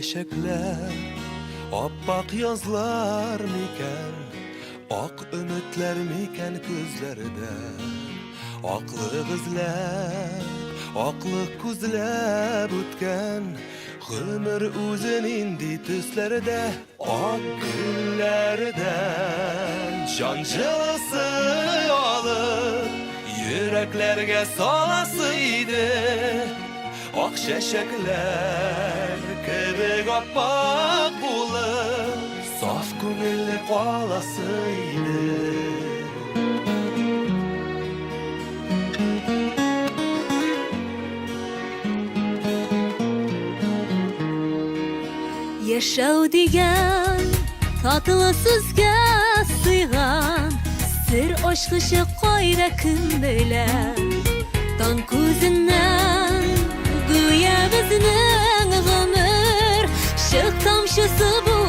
çeşekler, oppoq yazlar miken, ak ümitler miken gözlerinde, aklı kızlar, aklı kuzlab ötken, ömür uzun indi tüslerde, ak günlerden, şancılısı alıp, yüreklerge salasıydı. Ak şeşekler kebek oppoq bulup, saf ko'ngilli qolasıydı. Yaşav degan tatlı sizga sıygan, sir oshqishi qo'yra kun bilan, tong ko'zidan go'yo bizning umr shiq tomchisi bu